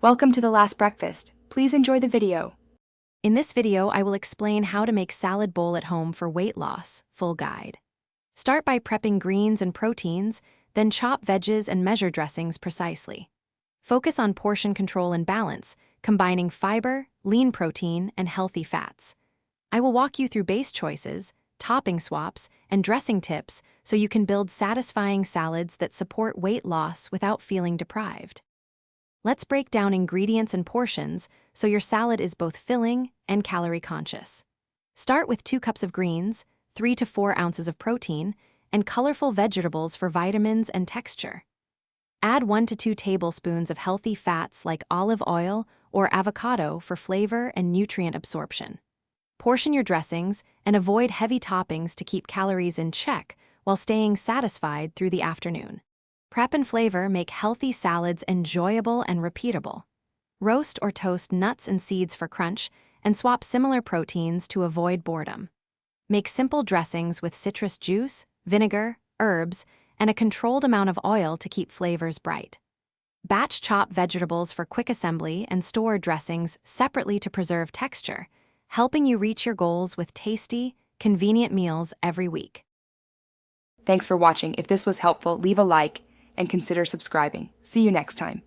Welcome to The Last Breakfast. Please enjoy the video. In this video, I will explain how to make salad bowl at home for weight loss, full guide. Start by prepping greens and proteins, then chop veggies and measure dressings precisely. Focus on portion control and balance, combining fiber, lean protein, and healthy fats. I will walk you through base choices, topping swaps, and dressing tips so you can build satisfying salads that support weight loss without feeling deprived. Let's break down ingredients and portions so your salad is both filling and calorie conscious. Start with 2 cups of greens, 3 to 4 ounces of protein, and colorful vegetables for vitamins and texture. Add 1 to 2 tablespoons of healthy fats like olive oil or avocado for flavor and nutrient absorption. Portion your dressings and avoid heavy toppings to keep calories in check while staying satisfied through the afternoon. Prep and flavor make healthy salads enjoyable and repeatable. Roast or toast nuts and seeds for crunch, and swap similar proteins to avoid boredom. Make simple dressings with citrus juice, vinegar, herbs, and a controlled amount of oil to keep flavors bright. Batch chop vegetables for quick assembly and store dressings separately to preserve texture, helping you reach your goals with tasty, convenient meals every week. Thanks for watching. If this was helpful, leave a like and consider subscribing. See you next time.